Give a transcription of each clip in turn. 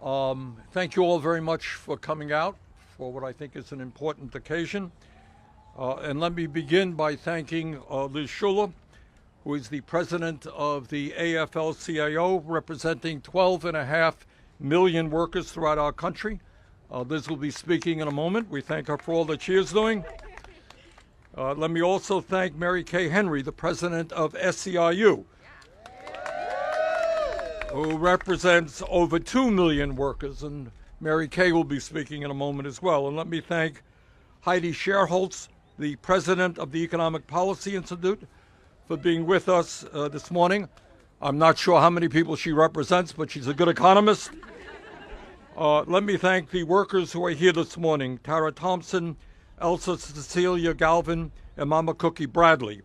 Thank you all very much for coming out for what I think is an important occasion. And let me begin by thanking Liz Schuler, who is the president of the AFL-CIO, representing 12.5 million workers throughout our country. Liz will be speaking in a moment. We thank her for all that she is doing. Let me also thank Mary Kay Henry, the president of SEIU, who represents over 2 million workers, and Mary Kay will be speaking in a moment as well. And let me thank Heidi Scherholz, the president of the Economic Policy Institute, for being with us this morning. I'm not sure how many people she represents, but she's a good economist. Let me thank the workers who are here this morning: Tara Thompson, Elsa Cecilia Galvin, and Mama Cookie Bradley.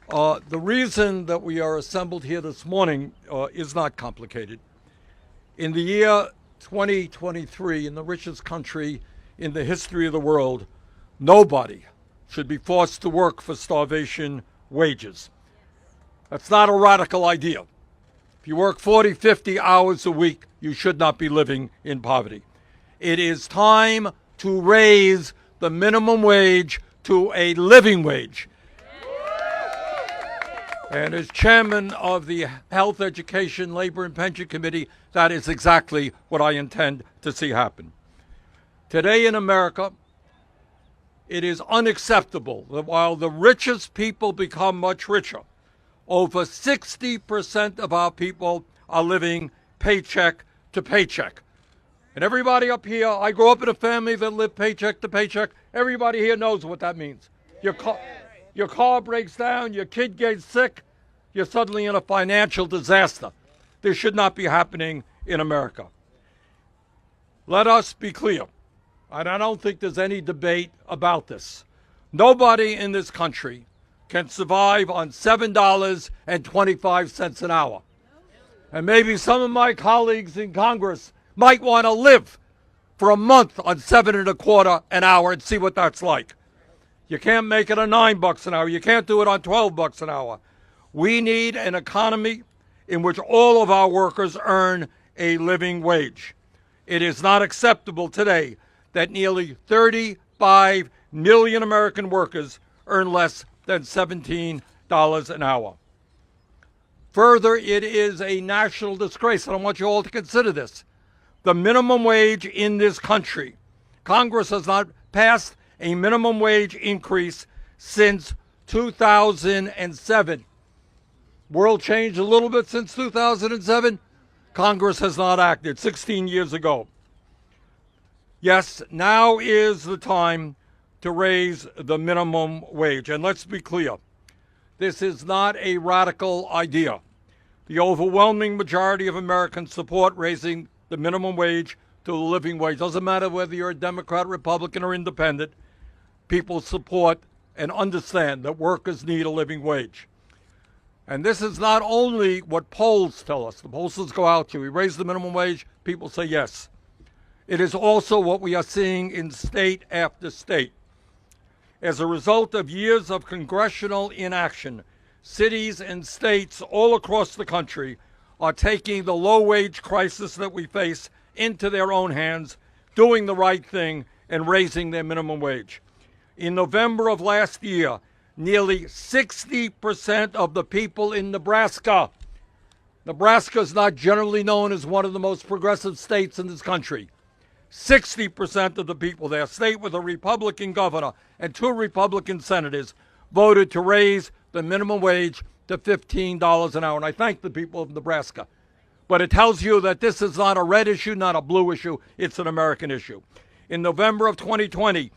The reason that we are assembled here this morning is not complicated. In the year 2023, in the richest country in the history of the world, nobody should be forced to work for starvation wages. That's not a radical idea. If you work 40, 50 hours a week, you should not be living in poverty. It is time to raise the minimum wage to a living wage. And as chairman of the Health, Education, Labor, and Pension Committee, that is exactly what I intend to see happen. Today in America, it is unacceptable that while the richest people become much richer, over 60% of our people are living paycheck to paycheck. And everybody up here, I grew up in a family that lived paycheck to paycheck. Everybody here knows what that means. Your car breaks down, your kid gets sick, you're suddenly in a financial disaster. This should not be happening in America. Let us be clear, and I don't think there's any debate about this. Nobody in this country can survive on $7.25 an hour. And maybe some of my colleagues in Congress might want to live for a month on $7.25 an hour and see what that's like. You can't make it on $9 an hour. You can't do it on $12 an hour. We need an economy in which all of our workers earn a living wage. It is not acceptable today that nearly 35 million American workers earn less than $17 an hour. Further, it is a national disgrace, and I want you all to consider this. The minimum wage in this country, Congress has not passed a minimum wage increase since 2007. World changed a little bit since 2007. Congress has not acted 16 years ago. Yes, now is the time to raise the minimum wage. And let's be clear, this is not a radical idea. The overwhelming majority of Americans support raising the minimum wage to a living wage. Doesn't matter whether you're a Democrat, Republican, or independent. People support and understand that workers need a living wage. And this is not only what polls tell us. The pollsters go out to, we raise the minimum wage, people say yes. It is also what we are seeing in state after state. As a result of years of congressional inaction, cities and states all across the country are taking the low-wage crisis that we face into their own hands, doing the right thing, and raising their minimum wage. In November of last year, nearly 60% of the people in Nebraska is not generally known as one of the most progressive states in this country. 60% of the people there, a state with a Republican governor and 2 Republican senators, voted to raise the minimum wage to $15 an hour. And I thank the people of Nebraska. But it tells you that this is not a red issue, not a blue issue. It's an American issue. In November of 2020,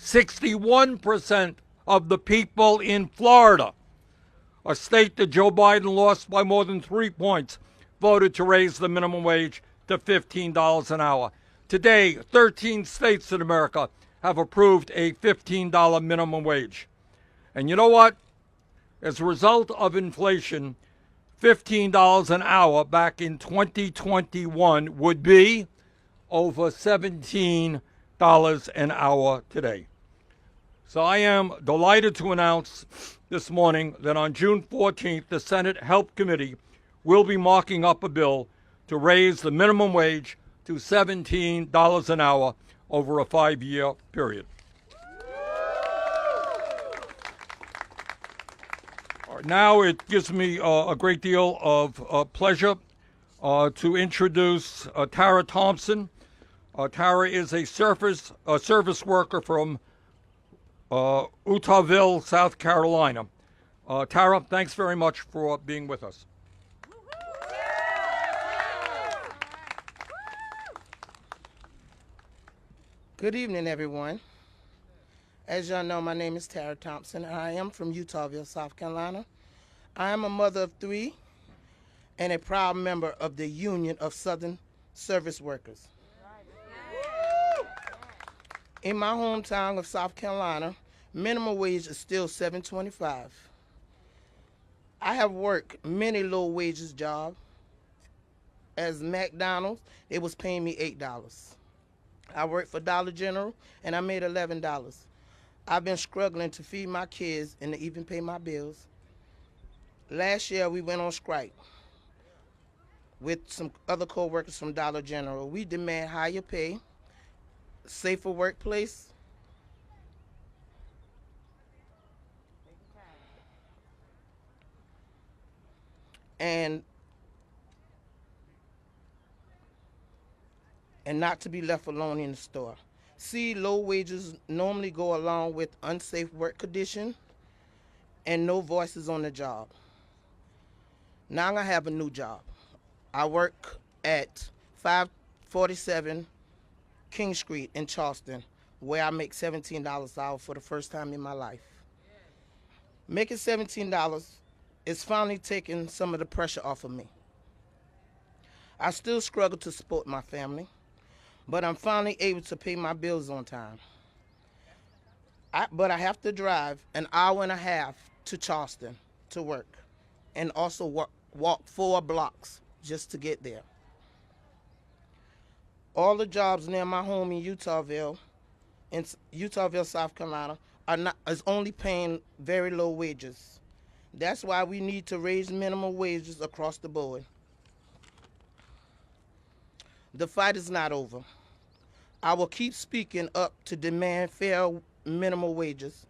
61% of the people in Florida, a state that Joe Biden lost by more than 3 points, voted to raise the minimum wage to $15 an hour. Today, 13 states in America have approved a $15 minimum wage. And you know what? As a result of inflation, $15 an hour back in 2021 would be over $17 an hour today. So I am delighted to announce this morning that on June 14th, the Senate Health Committee will be marking up a bill to raise the minimum wage to $17 an hour over a 5-year period. Now it gives me a great deal of pleasure to introduce Tara Thompson. Tara is a service worker from Utahville, South Carolina. Tara, thanks very much for being with us. Good evening, everyone. As y'all know, my name is Tara Thompson, and I am from Utahville, South Carolina. I am a mother of 3 and a proud member of the Union of Southern Service Workers. In my hometown of South Carolina, minimum wage is still $7.25. I have worked many low wages jobs. As McDonald's, they was paying me $8. I worked for Dollar General, and I made $11. I've been struggling to feed my kids and to even pay my bills. Last year, we went on strike with some other co-workers from Dollar General. We demand higher pay, safer workplace, and not to be left alone in the store. See, low wages normally go along with unsafe work conditions and no voices on the job. Now I have a new job. I work at 547 King Street in Charleston, where I make $17 an hour for the first time in my life. Making $17 is finally taking some of the pressure off of me. I still struggle to support my family, but I'm finally able to pay my bills on time. But I have to drive an hour and a half to Charleston to work, and also walk 4 blocks just to get there. All the jobs near my home in Utahville, South Carolina, is only paying very low wages. That's why we need to raise minimum wages across the board. The fight is not over. I will keep speaking up to demand fair minimum wages.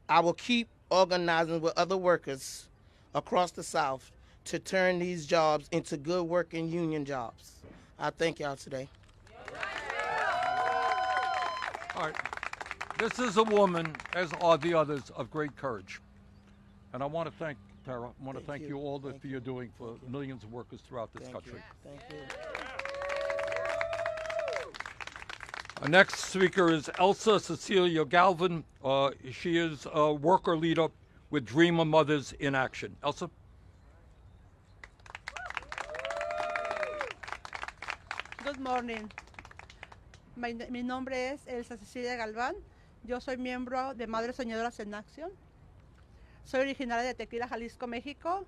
I will keep organizing with other workers across the South to turn these jobs into good working union jobs. I thank y'all today. All right. This is a woman, as are the others, of great courage. And I want to thank Tara. I want to thank you all for you're doing for millions of workers throughout this country. Thank you. Our next speaker is Elsa Cecilia Galvin. She is a worker leader with Dreamer Mothers in Action. Elsa? Good morning. Mi nombre es Elsa Cecilia Galván. Yo soy miembro de Madres Soñadoras en Acción. Soy originaria de Tequila, Jalisco, México,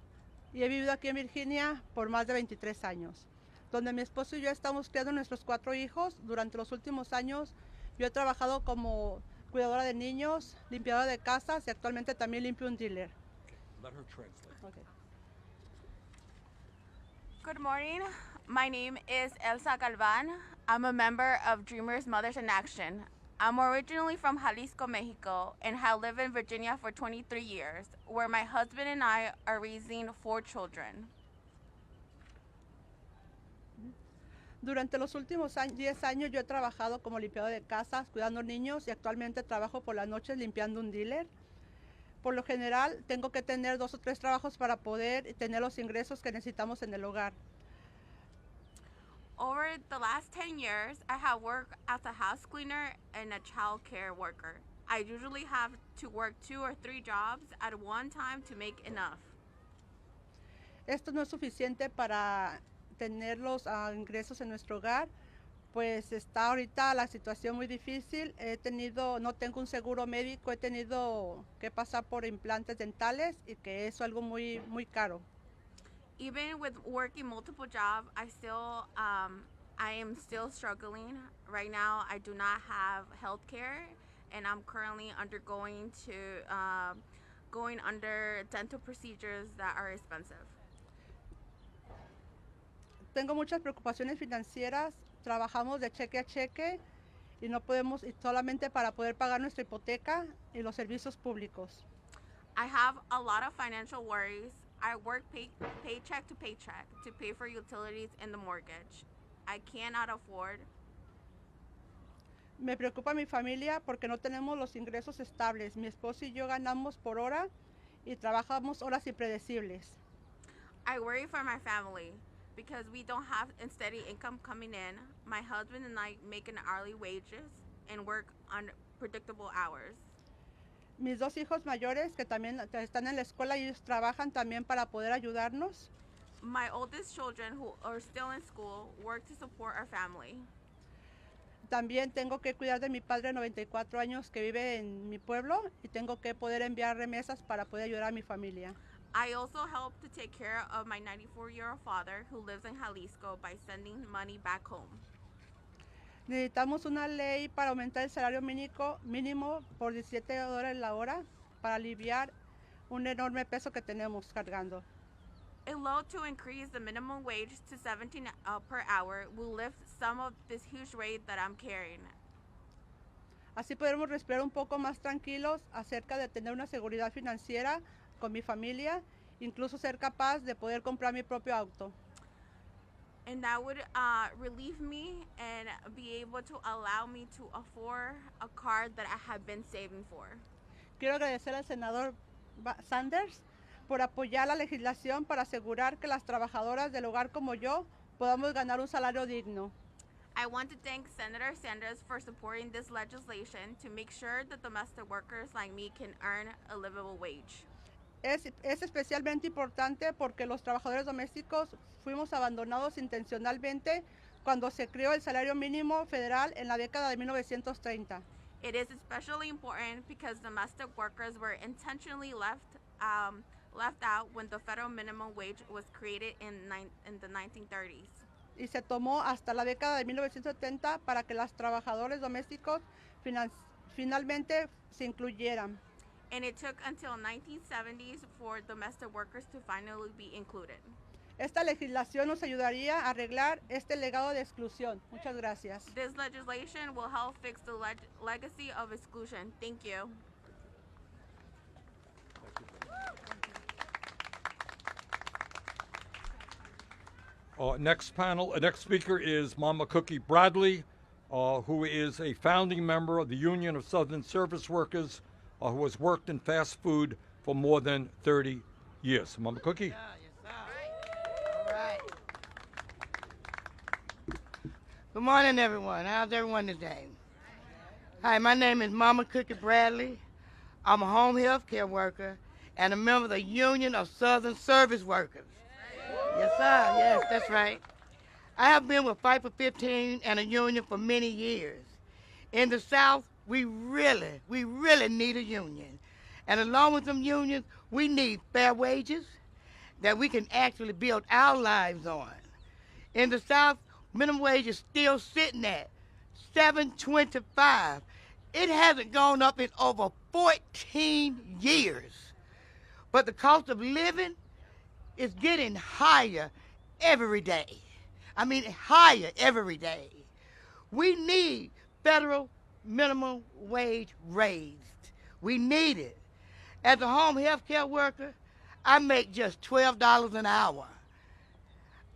y he vivido aquí en Virginia por más de 23 años, donde mi esposo y yo estamos criando nuestros 4 hijos. Durante los últimos años yo he trabajado como cuidadora de niños, limpiadora de casas y actualmente también limpio un dealer. Let her translate. Okay. Good morning. My name is Elsa Galvan. I'm a member of Dreamers Mothers in Action. I'm originally from Jalisco, Mexico, and have lived in Virginia for 23 years, where my husband and I are raising 4 children. Durante los últimos 10 años yo he trabajado como limpiadora de casas, cuidando niños, y actualmente trabajo por las noches limpiando un dealer. Por lo general tengo que tener 2 o 3 trabajos para poder tener los ingresos que necesitamos en el hogar. Over the last 10 years, I have worked as a house cleaner and a child care worker. I usually have to work 2 or 3 jobs at one time to make enough. Esto no es suficiente para tener los ingresos en nuestro hogar, pues está ahorita la situación muy difícil. No tengo un seguro médico, he tenido que pasar por implantes dentales y que es algo muy caro. Even with working multiple jobs, I am still struggling. Right now, I do not have health care, and I'm currently going under dental procedures that are expensive. tengo muchas preocupaciones financieras, trabajamos de cheque a cheque y no podemos, y solamente para poder pagar nuestra hipoteca y los servicios públicos. I have a lot of financial worries. I work paycheck to paycheck to pay for utilities and the mortgage. I cannot afford. Me preocupa mi familia porque no tenemos los ingresos estables. Mi esposo y yo ganamos por hora y trabajamos horas impredecibles. I worry for my family because we don't have a steady income coming in. My husband and I make an hourly wages and work on predictable hours. Mis dos hijos mayores que también están en la escuela y ellos trabajan también para poder ayudarnos. My oldest children who are still in school work to support our family. También tengo que cuidar de mi padre de 94 años que vive en mi pueblo y tengo que poder enviar remesas para poder ayudar a mi familia. I also help to take care of my 94-year-old father who lives in Jalisco by sending money back home. Necesitamos una ley para aumentar el salario mínimo por $17 la hora para aliviar un enorme peso que tenemos cargando. A law to increase the minimum wage to $17 per hour will lift some of this huge weight that I'm carrying. Así podremos respirar un poco más tranquilos acerca de tener una seguridad financiera con mi familia, incluso ser capaz de poder comprar mi propio auto. And that would relieve me and be able to allow me to afford a car that I have been saving for. Quiero agradecer al senador Sanders por apoyar la legislación para asegurar que las trabajadoras del hogar como yo podamos ganar un salario digno. I want to thank Senator Sanders for supporting this legislation to make sure that domestic workers like me can earn a livable wage. Es especialmente importante porque los trabajadores domésticos fuimos abandonados intencionalmente cuando se creó el salario mínimo federal en la década de 1930. It is especially important because domestic workers were intentionally left out when the federal minimum wage was created in the 1930s. Y se tomó hasta la década de 1970 para que los trabajadores domésticos finalmente se incluyeran. And it took until 1970s for domestic workers to finally be included. Esta legislación nos ayudaría a arreglar este legado de exclusión. Muchas gracias. This legislation will help fix the legacy of exclusion. Thank you. Next speaker is Mama Cookie Bradley, who is a founding member of the Union of Southern Service Workers, who has worked in fast food for more than 30 years. Mama Cookie. Yes, sir. All right. Good morning, everyone. How's everyone today? Hi, my name is Mama Cookie Bradley. I'm a home health care worker and a member of the Union of Southern Service Workers. Yes, sir. Yes, that's right. I have been with Fight for 15 and a union for many years. In the South, we really need a union. And along with them unions, we need fair wages that we can actually build our lives on. In the South, minimum wage is still sitting at $7.25. It hasn't gone up in over 14 years. But the cost of living is getting higher every day. I mean, higher every day. We need federal minimum wage raised. We need it. As a home health care worker, I make just $12 an hour.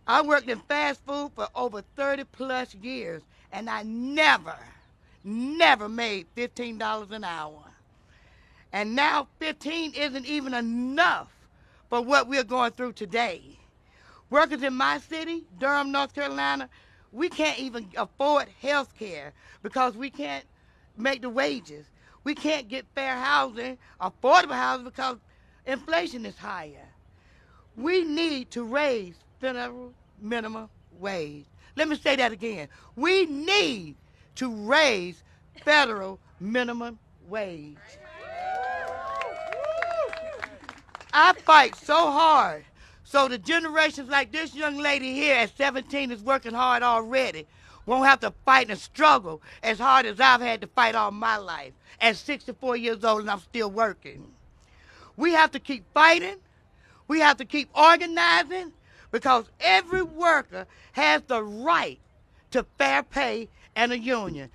I worked in fast food for over 30 plus years, and I never made $15 an hour. And now 15 isn't even enough for what we're going through today. Workers in my city, Durham, North Carolina, we can't even afford health care because we can't make the wages. We can't get fair housing, affordable housing, because inflation is higher. We need to raise federal minimum wage. Let me say that again. We need to raise federal minimum wage. I fight so hard so the generations like this young lady here at 17 is working hard already won't have to fight and struggle as hard as I've had to fight all my life at 64 years old and I'm still working. We have to keep fighting. We have to keep organizing because every worker has the right to fair pay and a union.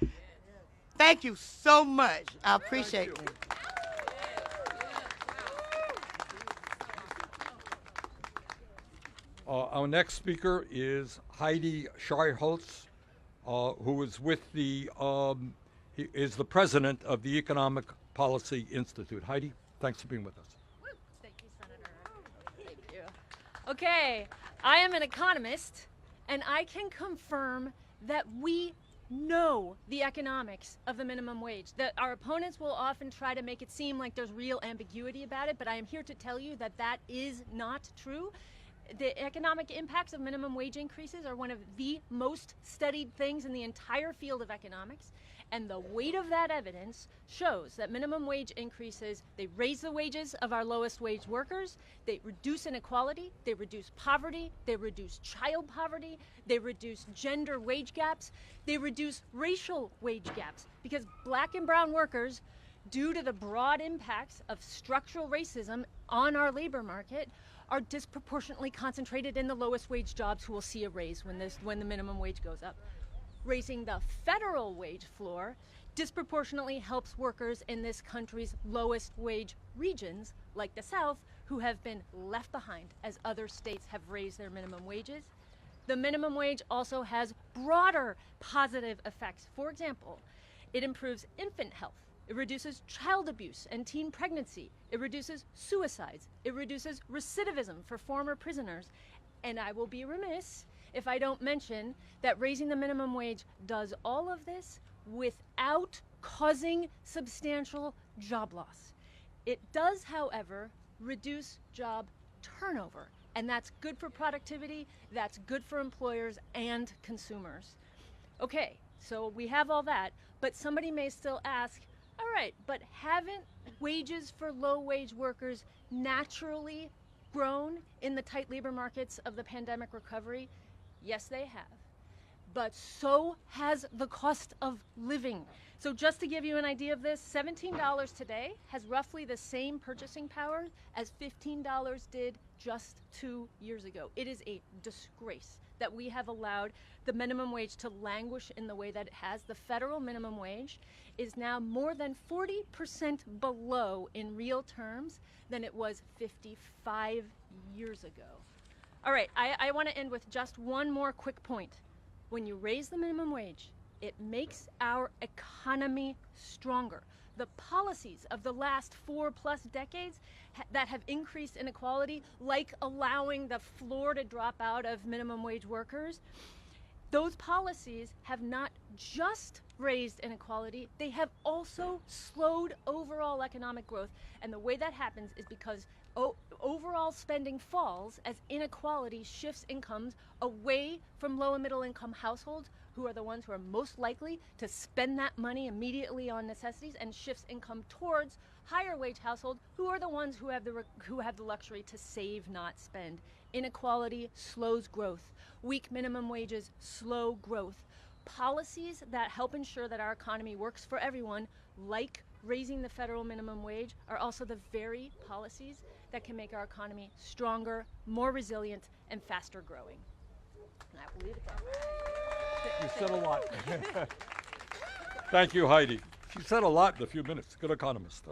Thank you so much. I appreciate it. Our next speaker is Heidi Schreiholz, who is with he is the president of the Economic Policy Institute. Heidi, thanks for being with us. Thank you, Senator. Thank you. Okay, I am an economist, and I can confirm that we know the economics of the minimum wage. That our opponents will often try to make it seem like there's real ambiguity about it, but I am here to tell you that that is not true. The economic impacts of minimum wage increases are one of the most studied things in the entire field of economics. And the weight of that evidence shows that minimum wage increases, they raise the wages of our lowest wage workers, they reduce inequality, they reduce poverty, they reduce child poverty, they reduce gender wage gaps, they reduce racial wage gaps, because black and brown workers, due to the broad impacts of structural racism on our labor market, are disproportionately concentrated in the lowest wage jobs who will see a raise when the minimum wage goes up. Raising the federal wage floor disproportionately helps workers in this country's lowest wage regions, like the South, who have been left behind as other states have raised their minimum wages. The minimum wage also has broader positive effects. For example, it improves infant health. It reduces child abuse and teen pregnancy. It reduces suicides. It reduces recidivism for former prisoners. And I will be remiss if I don't mention that raising the minimum wage does all of this without causing substantial job loss. It does, however, reduce job turnover, and that's good for productivity, that's good for employers and consumers. Okay, so we have all that, but somebody may still ask, all right, but haven't wages for low-wage workers naturally grown in the tight labor markets of the pandemic recovery? Yes, they have. But so has the cost of living. So just to give you an idea of this, $17 today has roughly the same purchasing power as $15 did just 2 years ago. It is a disgrace that we have allowed the minimum wage to languish in the way that it has. The federal minimum wage is now more than 40% below in real terms than it was 55 years ago. All right, I want to end with just one more quick point. When you raise the minimum wage, it makes our economy stronger. The policies of the last 4+ decades that have increased inequality, like allowing the floor to drop out of minimum wage workers, those policies have not just raised inequality, they have also slowed overall economic growth. And the way that happens is because overall spending falls as inequality shifts incomes away from low and middle income households, who are the ones who are most likely to spend that money immediately on necessities, and shifts income towards higher wage households, who are the ones who have the luxury to save, not spend. Inequality slows growth. Weak minimum wages slow growth. Policies that help ensure that our economy works for everyone, like raising the federal minimum wage, are also the very policies that can make our economy stronger, more resilient, and faster growing. And I will leave it there. You said a lot. Thank you, Heidi. She said a lot in a few minutes. Good economist.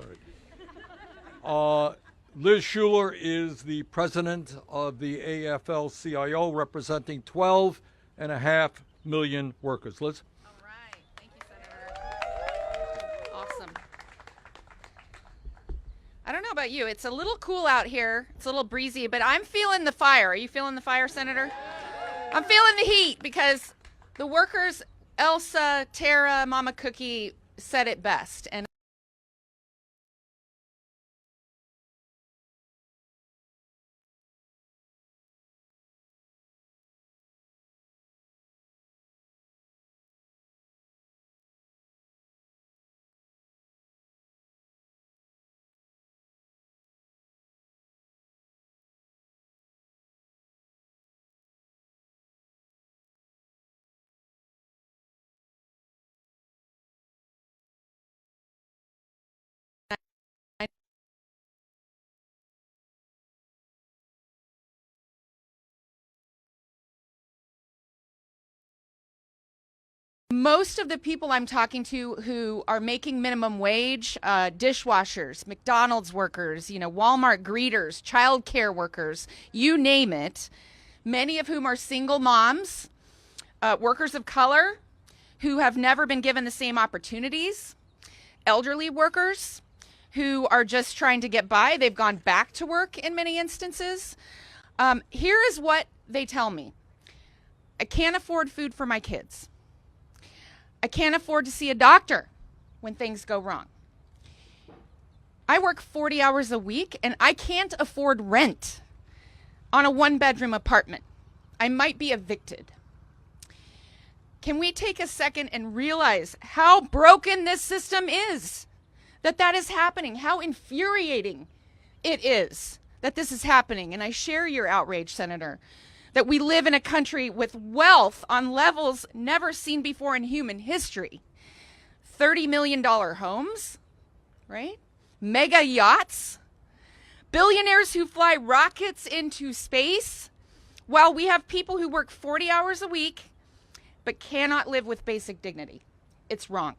All right. Liz Schuler is the president of the AFL-CIO, representing 12.5 million workers. Liz? All right. Thank you, Senator. Awesome. I don't know about you. It's a little cool out here. It's a little breezy, but I'm feeling the fire. Are you feeling the fire, Senator? I'm feeling the heat because the workers, Elsa, Tara, Mama Cookie, said it best. And Most of the people I'm talking to who are making minimum wage, dishwashers, McDonald's workers, Walmart greeters, child care workers, you name it, many of whom are single moms, workers of color who have never been given the same opportunities, elderly workers who are just trying to get by. They've gone back to work in many instances. Here is what they tell me. I can't afford food for my kids. I can't afford to see a doctor when things go wrong. I work 40 hours a week and I can't afford rent on a one-bedroom apartment. I might be evicted. Can we take a second and realize how broken this system is? That is happening, how infuriating it is that this is happening. And I share your outrage, Senator, that we live in a country with wealth on levels never seen before in human history. $30 million homes, right? Mega yachts, billionaires who fly rockets into space, while we have people who work 40 hours a week but cannot live with basic dignity. It's wrong.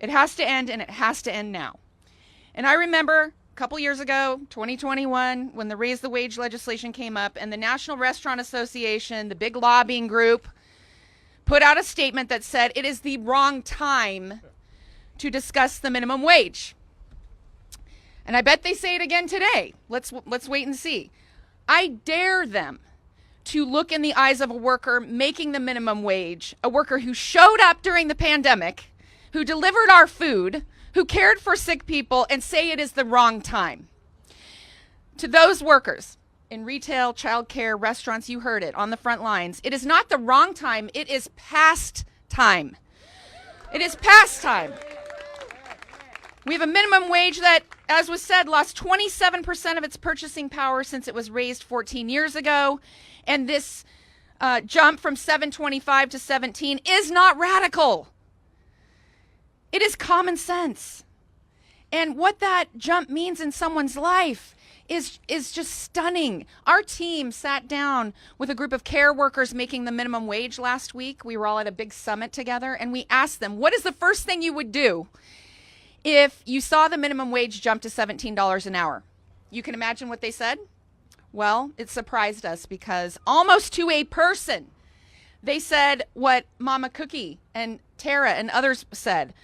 It has to end, and it has to end now. And I remember a couple years ago, 2021, when the Raise the Wage legislation came up, and the National Restaurant Association, the big lobbying group, put out a statement that said it is the wrong time to discuss the minimum wage. And I bet they say it again today. Let's wait and see. I dare them to look in the eyes of a worker making the minimum wage, a worker who showed up during the pandemic, who delivered our food, who cared for sick people, and say it is the wrong time. To those workers in retail, childcare, restaurants, you heard it on the front lines, it is not the wrong time, it is past time. It is past time. We have a minimum wage that, as was said, lost 27% of its purchasing power since it was raised 14 years ago. And this jump from $7.25 to $17 is not radical. It is common sense. And what that jump means in someone's life is just stunning. Our team sat down with a group of care workers making the minimum wage last week. We were all at a big summit together, and we asked them, what is the first thing you would do if you saw the minimum wage jump to $17 an hour? You can imagine what they said? Well, it surprised us because almost to a person, they said what Mama Cookie and Tara and others said.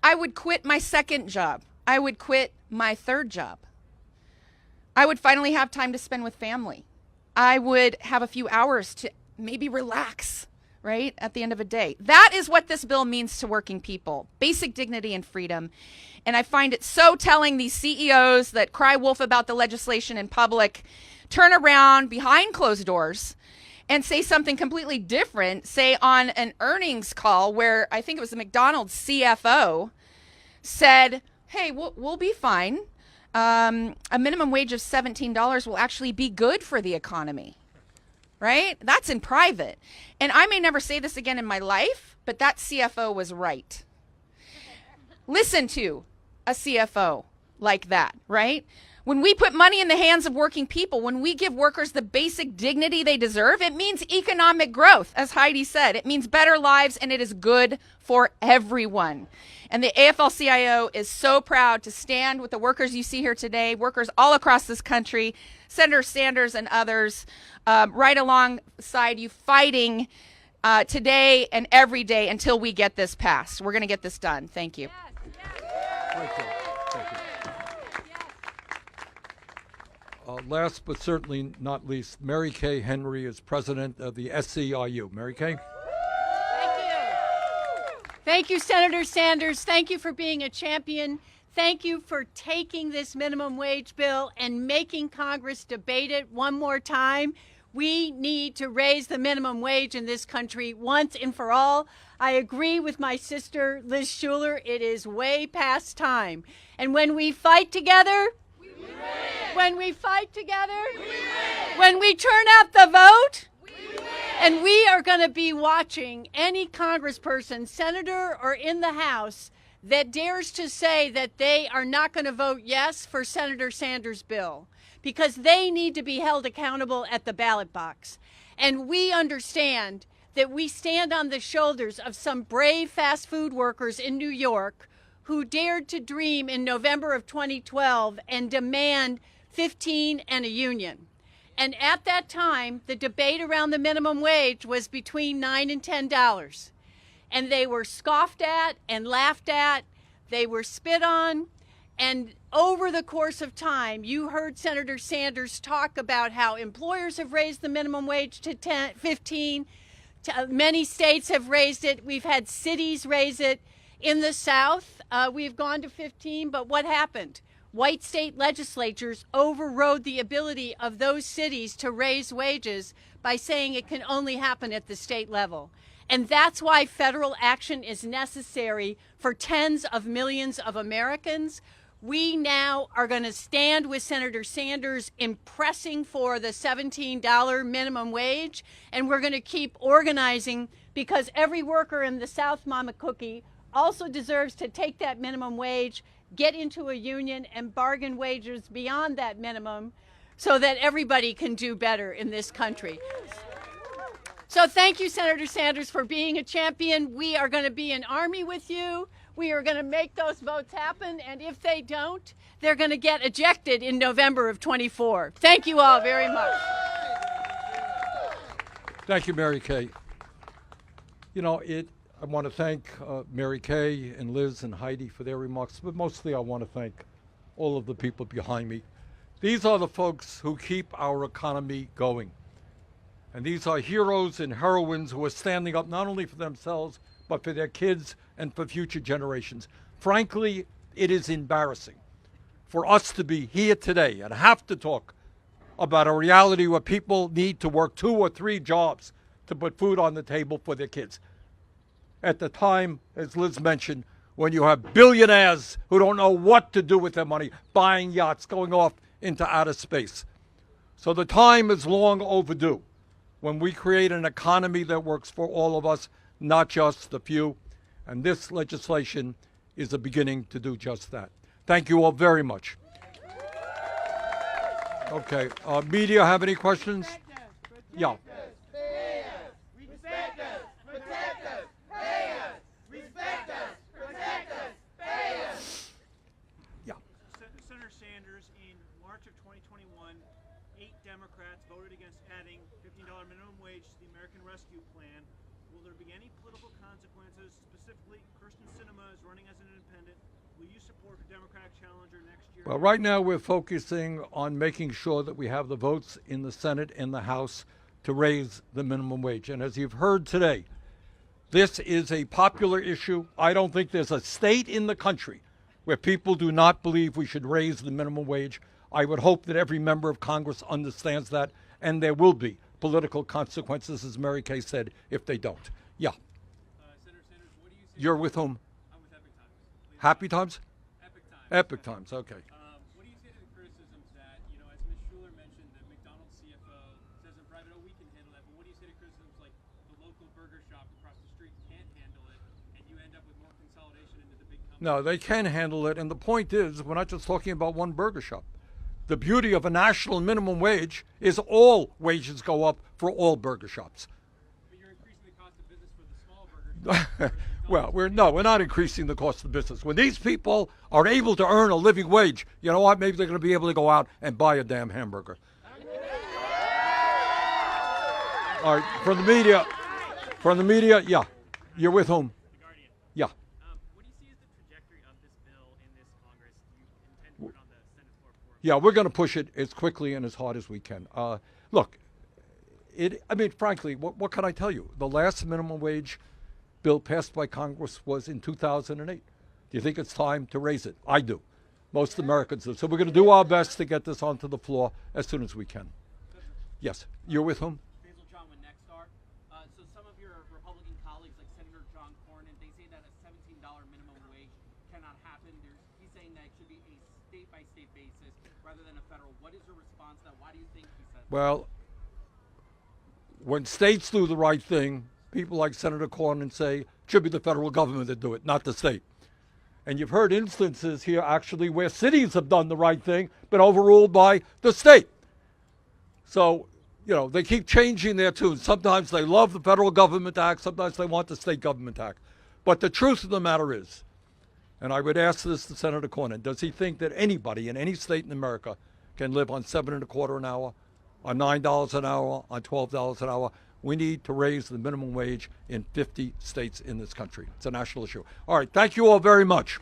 I would quit my second job. I would quit my third job. I would finally have time to spend with family. I would have a few hours to maybe relax, right, at the end of a day. That is what this bill means to working people, basic dignity and freedom. And I find it so telling these CEOs that cry wolf about the legislation in public turn around behind closed doors and say something completely different, say on an earnings call where I think it was the McDonald's CFO said, hey, we'll be fine. A minimum wage of $17 will actually be good for the economy, right? That's in private. And I may never say this again in my life, but that CFO was right. Listen to a CFO like that, right? When we put money in the hands of working people, when we give workers the basic dignity they deserve, it means economic growth, as Heidi said. It means better lives, and it is good for everyone. And the AFL-CIO is so proud to stand with the workers you see here today, workers all across this country, Senator Sanders and others, right alongside you fighting today and every day until we get this passed. We're going to get this done. Thank you. Thank you. Last but certainly not least, Mary Kay Henry is president of the SEIU. Mary Kay? Thank you, Senator Sanders. Thank you for being a champion. Thank you for taking this minimum wage bill and making Congress debate it one more time. We need to raise the minimum wage in this country once and for all. I agree with my sister, Liz Schuler. It is way past time. And when we fight together, we win. When we fight together, we win. When we turn out the vote, we win. And we are going to be watching any congressperson, senator, or in the House that dares to say that they are not going to vote yes for Senator Sanders' bill, because they need to be held accountable at the ballot box. And we understand that we stand on the shoulders of some brave fast food workers in New York who dared to dream in November of 2012 and demand 15 and a union. And at that time, the debate around the minimum wage was between $9 and $10. And they were scoffed at and laughed at. They were spit on. And over the course of time, you heard Senator Sanders talk about how employers have raised the minimum wage to 15. Many states have raised it. We've had cities raise it. In the South, we've gone to 15. But what happened? White state legislatures overrode the ability of those cities to raise wages by saying it can only happen at the state level. And that's why federal action is necessary for tens of millions of Americans. We now are going to stand with Senator Sanders in pressing for the $17 minimum wage, and we're going to keep organizing because every worker in the South, Mama Cookie, also deserves to take that minimum wage, get into a union, and bargain wages beyond that minimum so that everybody can do better in this country. So thank you, Senator Sanders, for being a champion. We are going to be an army with you. We are going to make those votes happen. And if they don't, they're going to get ejected in November of 24. Thank you all very much. Thank you, Mary Kay. You know, I want to thank Mary Kay and Liz and Heidi for their remarks, but mostly I want to thank all of the people behind me. These are the folks who keep our economy going. And these are heroes and heroines who are standing up not only for themselves, but for their kids and for future generations. Frankly, it is embarrassing for us to be here today and have to talk about a reality where people need to work 2 or 3 jobs to put food on the table for their kids. At the time, as Liz mentioned, when you have billionaires who don't know what to do with their money, buying yachts, going off into outer space. So the time is long overdue when we create an economy that works for all of us, not just the few. And this legislation is the beginning to do just that. Thank you all very much. Okay, media have any questions? Yeah. Senator Sanders, in March of 2021, 8 Democrats voted against adding $15 minimum wage to the American Rescue Plan. Will there be any political consequences? Specifically, Kirsten Sinema is running as an independent. Will you support the Democratic challenger next year? Well, right now we're focusing on making sure that we have the votes in the Senate and the House to raise the minimum wage. And as you've heard today, this is a popular issue. I don't think there's a state in the country where people do not believe we should raise the minimum wage. I would hope that every member of Congress understands that, and there will be political consequences, as Mary Kay said, if they don't. Yeah. Senator Sanders, what do you say? You're with whom? I'm with Epic Times. Happy Times? Epic Times. Epic Times, okay. What do you say to the criticisms that, as Ms. Schuler mentioned, the McDonald's CFO says in private, oh, we can handle that, but what do you say to criticisms like the local burger shop across the street can't handle it, and you end up with more consolidation into the big companies? No, they can handle it, and the point is, we're not just talking about one burger shop. The beauty of a national minimum wage is all wages go up for all burger shops. But you're increasing the cost of business for the small burger shops. Well, we're not increasing the cost of business. When these people are able to earn a living wage, you know what? Maybe they're going to be able to go out and buy a damn hamburger. All right, from the media, yeah. You're with whom? The Guardian. Yeah. What do you see as the trajectory of this bill in this Congress? Do you intend to put it on the Senate floor for? Yeah, we're going to push it as quickly and as hard as we can. Look, frankly, what can I tell you? The last minimum wage bill passed by Congress was in 2008. Do you think it's time to raise it? I do. Most Americans do. So we're going to do our best to get this onto the floor as soon as we can. Yes. You're with whom? Basil John with Nexstar. So some of your Republican colleagues, like Senator John Cornyn, they say that a $17 minimum wage cannot happen. He's saying that it should be a state-by-state basis rather than a federal. What is your response to that? Why do you think he said that? Well, when states do the right thing, people like Senator Cornyn say it should be the federal government that do it, not the state. And you've heard instances here actually where cities have done the right thing, but overruled by the state. So you know, they keep changing their tune. Sometimes they love the federal government to act, sometimes they want the state government to act. But the truth of the matter is, and I would ask this to Senator Cornyn, does he think that anybody in any state in America can live on $7.25 an hour, on $9 an hour, on $12 an hour? We need to raise the minimum wage in 50 states in this country. It's a national issue. All right, thank you all very much.